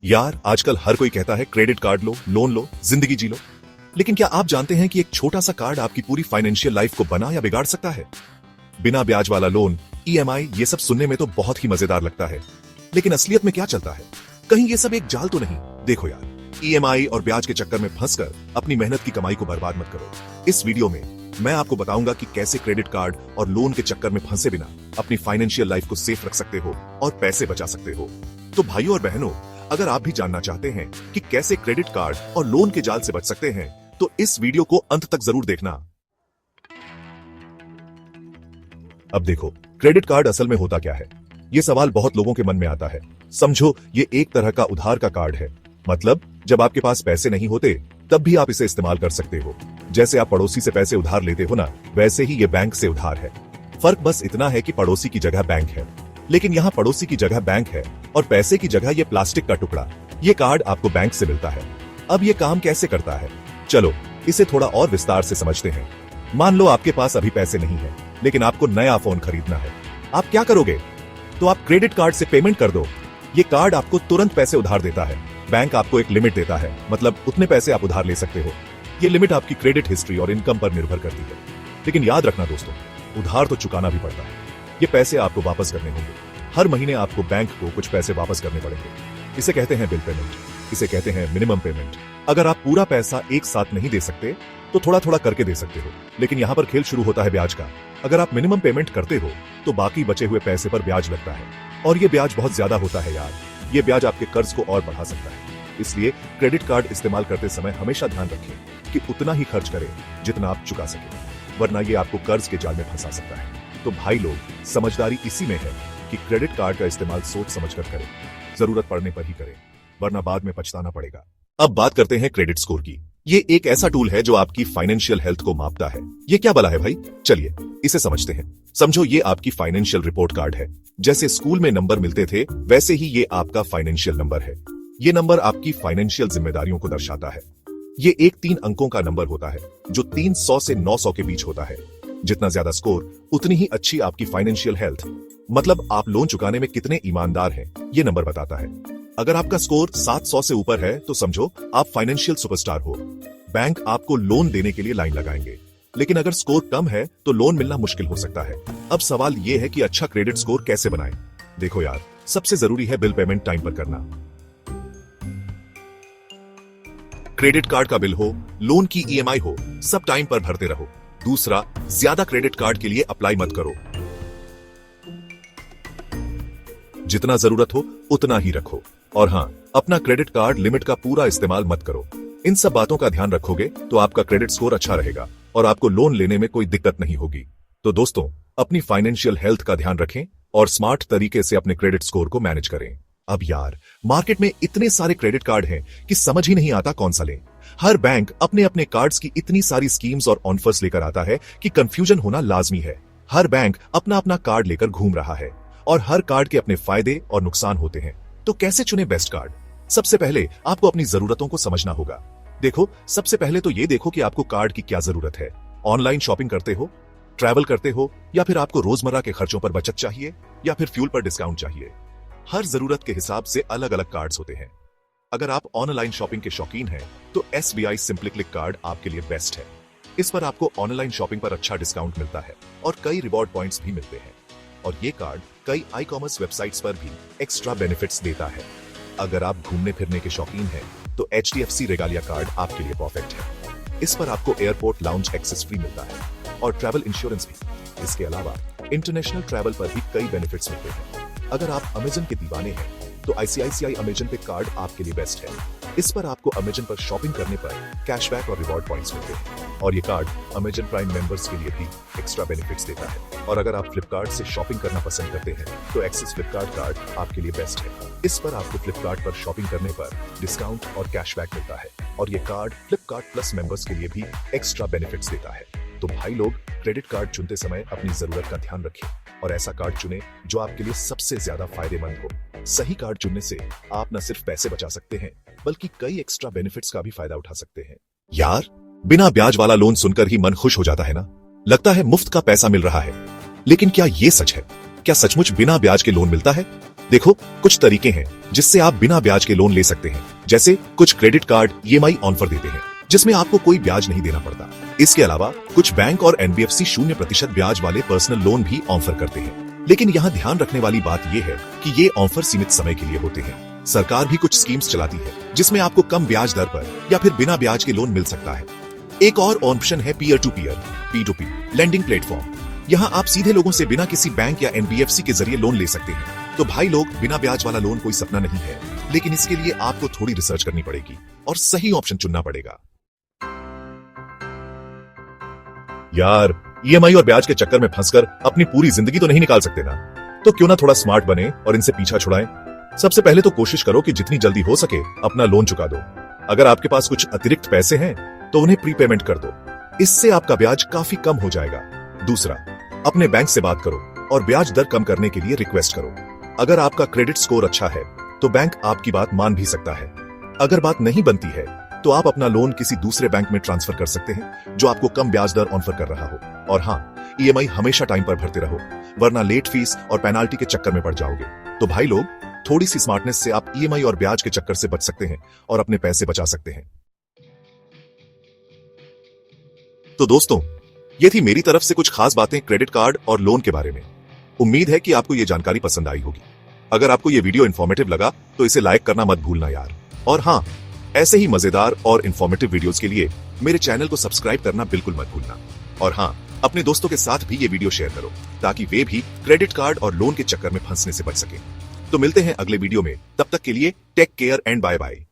यार आजकल हर कोई कहता है क्रेडिट कार्ड लो, लोन लो, जिंदगी जी लो। लेकिन क्या आप जानते हैं कि एक छोटा सा कार्ड आपकी पूरी फाइनेंशियल लाइफ को बना या बिगाड़ सकता है? बिना ब्याज वाला लोन, ईएमआई, ये सब सुनने में तो बहुत ही मजेदार लगता है, लेकिन असलियत में क्या चलता है? कहीं ये सब एक जाल तो नहीं? देखो यार, ईएमआई और ब्याज के चक्कर में फंसकर अपनी मेहनत की कमाई को बर्बाद मत करो। इस वीडियो में मैं आपको बताऊंगा कि कैसे क्रेडिट कार्ड और लोन के चक्कर में फंसे बिना अपनी फाइनेंशियल लाइफ को सेफ रख सकते हो और पैसे बचा सकते हो। तो भाइयों और बहनों, अगर आप भी जानना चाहते हैं कि कैसे क्रेडिट कार्ड और लोन के जाल से बच सकते हैं, तो इस वीडियो को अंत तक जरूर देखना। अब देखो, क्रेडिट कार्ड असल में होता क्या है? ये सवाल बहुत लोगों के मन में आता है। समझो, ये एक तरह का उधार का कार्ड है। मतलब जब आपके पास पैसे नहीं होते तब भी आप इसे इस्तेमाल कर सकते हो। जैसे आप पड़ोसी से पैसे उधार लेते हो ना, वैसे ही ये बैंक से उधार है। फर्क बस इतना है कि पड़ोसी की जगह बैंक है, लेकिन यहाँ पड़ोसी की जगह बैंक है और पैसे की जगह ये प्लास्टिक का टुकड़ा। ये कार्ड आपको बैंक से मिलता है। अब ये काम कैसे करता है, चलो इसे थोड़ा और विस्तार से समझते हैं। मान लो आपके पास अभी पैसे नहीं है, लेकिन आपको नया फोन खरीदना है। आप क्या करोगे? तो आप क्रेडिट कार्ड से पेमेंट कर दो। ये कार्ड आपको तुरंत पैसे उधार देता है। बैंक आपको एक लिमिट देता है, मतलब उतने पैसे आप उधार ले सकते हो। ये लिमिट आपकी क्रेडिट हिस्ट्री और इनकम पर निर्भर करती है। लेकिन याद रखना दोस्तों, उधार तो चुकाना भी पड़ता है। ये पैसे आपको वापस करने होंगे। हर महीने आपको बैंक को कुछ पैसे वापस करने पड़ेंगे। इसे कहते हैं बिल पेमेंट, इसे कहते हैं मिनिमम पेमेंट। अगर आप पूरा पैसा एक साथ नहीं दे सकते तो थोड़ा थोड़ा करके दे सकते हो, लेकिन यहाँ पर खेल शुरू होता है ब्याज का। अगर आप मिनिमम पेमेंट करते हो तो बाकी बचे हुए पैसे पर ब्याज लगता है, और ये ब्याज बहुत ज्यादा होता है यार। ये ब्याज आपके कर्ज को और बढ़ा सकता है। इसलिए क्रेडिट कार्ड इस्तेमाल करते समय हमेशा ध्यान रखें कि उतना ही खर्च करें जितना आप चुका सकें, वरना ये आपको कर्ज के जाल में फंसा सकता है। तो भाई लोग, समझदारी इसी में है कि क्रेडिट कार्ड का इस्तेमाल सोच समझकर करें, जरूरत पड़ने पर ही करें, वरना बाद में पछताना पड़ेगा। अब बात करते हैं क्रेडिट स्कोर की। ये एक ऐसा टूल है जो आपकी फाइनेंशियल हेल्थ को मापता है। ये क्या भला है भाई? चलिए इसे समझते हैं। समझो, ये आपकी फाइनेंशियल रिपोर्ट कार्ड है। जैसे स्कूल में नंबर मिलते थे, वैसे ही ये आपका फाइनेंशियल नंबर है। ये नंबर आपकी फाइनेंशियल जिम्मेदारियों को दर्शाता है। ये एक 3 अंकों का नंबर होता है जो 300 से 900 के बीच होता है। जितना ज्यादा स्कोर, उतनी ही अच्छी आपकी फाइनेंशियल हेल्थ, मतलब आप लोन चुकाने में कितने ईमानदार हैं, ये नंबर बताता है। अगर आपका स्कोर 700 से ऊपर है तो समझो आप फाइनेंशियल सुपरस्टार हो। बैंक आपको लोन देने के लिए लाइन लगाएंगे। लेकिन अगर स्कोर कम है तो लोन मिलना मुश्किल हो सकता है। अब सवाल यह है कि अच्छा क्रेडिट स्कोर कैसे बनाएं? देखो यार, सबसे जरूरी है बिल पेमेंट टाइम पर करना। क्रेडिट कार्ड का बिल हो, लोन की ईएमआई हो, सब टाइम पर भरते रहो। दूसरा, ज्यादा क्रेडिट कार्ड के लिए अप्लाई मत करो। जितना जरूरत हो उतना ही रखो। और हाँ, अपना क्रेडिट कार्ड लिमिट का पूरा इस्तेमाल मत करो। इन सब बातों का ध्यान रखोगे तो आपका क्रेडिट स्कोर अच्छा रहेगा और आपको लोन लेने में कोई दिक्कत नहीं होगी। तो दोस्तों, अपनी फाइनेंशियल हेल्थ का ध्यान रखें और स्मार्ट तरीके से अपने क्रेडिट स्कोर को मैनेज करें। अब यार, मार्केट में इतने सारे क्रेडिट कार्ड हैं कि समझ ही नहीं आता कौन सा लें। हर बैंक अपने अपने कार्ड्स की इतनी सारी स्कीम्स और ऑफर्स लेकर आता है कि कंफ्यूजन होना लाजमी है। हर बैंक अपना अपना कार्ड लेकर घूम रहा है और हर कार्ड के अपने फायदे और नुकसान होते हैं। तो कैसे चुने बेस्ट कार्ड? सबसे पहले आपको अपनी जरूरतों को समझना होगा। देखो, सबसे पहले तो ये देखो कि आपको कार्ड की क्या जरूरत है। ऑनलाइन शॉपिंग करते हो, ट्रैवल करते हो, या फिर आपको रोजमर्रा के खर्चों पर बचत चाहिए, या फिर फ्यूल पर डिस्काउंट चाहिए। हर जरूरत के हिसाब से अलग अलग कार्ड्स होते हैं। अगर आप ऑनलाइन शॉपिंग के शौकीन हैं तो SBI सिंपली क्लिक कार्ड आपके लिए बेस्ट है। इस पर आपको ऑनलाइन शॉपिंग पर अच्छा डिस्काउंट मिलता है और कई रिवॉर्ड पॉइंट्स भी मिलते हैं। और ये कार्ड कई ई-कॉमर्स वेबसाइट्स पर भी एक्स्ट्रा बेनिफिट्स देता है। अगर आप घूमने फिरने के शौकीन हैं तो HDFC रेगालिया कार्ड आपके लिए परफेक्ट है। इस पर आपको एयरपोर्ट लाउंज एक्सेस फ्री मिलता है और ट्रैवल इंश्योरेंस भी। इसके अलावा इंटरनेशनल ट्रैवल पर भी कई बेनिफिट्स मिलते हैं। अगर आप अमेजन के दीवाने हैं तो ICICI अमेजन पे कार्ड आपके लिए बेस्ट है। इस पर आपको अमेजन पर शॉपिंग करने पर कैशबैक और रिवॉर्ड पॉइंट्स मिलते हैं, और ये कार्ड अमेजन प्राइम मेंबर्स के लिए भी एक्स्ट्रा बेनिफिट्स देता है। और अगर आप फ्लिपकार्ट से शॉपिंग करना पसंद करते हैं तो एक्सिस फ्लिपकार्ट कार्ड आपके लिए बेस्ट है। इस पर आपको फ्लिपकार्ट पर शॉपिंग करने पर डिस्काउंट और कैशबैक मिलता है, और ये कार्ड फ्लिपकार्ट प्लस मेंबर्स के लिए भी एक्स्ट्रा बेनिफिट्स देता है। तो भाई लोग, क्रेडिट कार्ड चुनते समय अपनी जरूरत का ध्यान रखें और ऐसा कार्ड चुनें जो आपके लिए सबसे ज्यादा फायदेमंद हो। सही कार्ड चुनने से आप न सिर्फ पैसे बचा सकते हैं, बल्कि कई एक्स्ट्रा बेनिफिट्स का भी फायदा उठा सकते हैं। यार, बिना ब्याज वाला लोन सुनकर ही मन खुश हो जाता है ना? लगता है मुफ्त का पैसा मिल रहा है। लेकिन क्या ये सच है? क्या सचमुच बिना ब्याज के लोन मिलता है? देखो, कुछ तरीके हैं जिससे आप बिना ब्याज के लोन ले सकते हैं। जैसे कुछ क्रेडिट कार्ड ईएमआई ऑफर देते हैं जिसमें आपको कोई ब्याज नहीं देना पड़ता। इसके अलावा कुछ बैंक और एनबीएफसी 0% ब्याज वाले पर्सनल लोन भी ऑफर करते हैं। लेकिन यहाँ ध्यान रखने वाली बात यह है कि ये ऑफर सीमित समय के लिए होते हैं। सरकार भी कुछ स्कीम्स चलाती है जिसमें आपको कम ब्याज दर पर या फिर बिना ब्याज के लोन मिल सकता है। एक और ऑप्शन है peer to peer P2P lending platform. यहाँ आप सीधे लोगों से बिना किसी बैंक या एनबीएफसी के जरिए लोन ले सकते हैं। तो भाई लोग, बिना ब्याज वाला लोन कोई सपना नहीं है, लेकिन इसके लिए आपको थोड़ी रिसर्च करनी पड़ेगी और सही ऑप्शन चुनना पड़ेगा। यार, ईएमआई और ब्याज के चक्कर में फंसकर अपनी पूरी जिंदगी तो नहीं निकाल सकते ना, तो क्यों ना थोड़ा स्मार्ट बने और इनसे पीछा छुड़ाएं। सबसे पहले तो कोशिश करो कि जितनी जल्दी हो सके अपना लोन चुका दो। अगर आपके पास कुछ अतिरिक्त पैसे हैं तो उन्हें प्रीपेमेंट कर दो, इससे आपका ब्याज काफी कम हो जाएगा। दूसरा, अपने बैंक से बात करो और ब्याज दर कम करने के लिए रिक्वेस्ट करो। अगर आपका क्रेडिट स्कोर अच्छा है तो बैंक आपकी बात मान भी सकता है। अगर बात नहीं बनती है तो आप अपना लोन किसी दूसरे बैंक में ट्रांसफर कर सकते हैं जो आपको कम ब्याज दर ऑफर कर रहा हो। और हाँ, ईएमआई हमेशा टाइम पर भरते रहो, वरना लेट फीस और पेनाल्टी के चक्कर में पड़ जाओगे। तो भाई लोग, थोड़ी सी स्मार्टनेस से आप ईएमआई और ब्याज के चक्कर से बच सकते हैं और अपने पैसे बचा सकते हैं। तो दोस्तों, ये थी मेरी तरफ से कुछ खास बातें क्रेडिट कार्ड और लोन के बारे में। उम्मीद है कि आपको ये जानकारी पसंद आई होगी। अगर आपको ये वीडियो इन्फॉर्मेटिव लगा तो इसे लाइक करना मत भूलना यार। और हाँ, ऐसे ही मजेदार और इन्फॉर्मेटिव वीडियोस के लिए मेरे चैनल को सब्सक्राइब करना बिल्कुल मत भूलना। और हाँ, अपने दोस्तों के साथ भी ये वीडियो शेयर करो ताकि वे भी क्रेडिट कार्ड और लोन के चक्कर में फंसने से बच सकें। तो मिलते हैं अगले वीडियो में, तब तक के लिए take care and bye bye.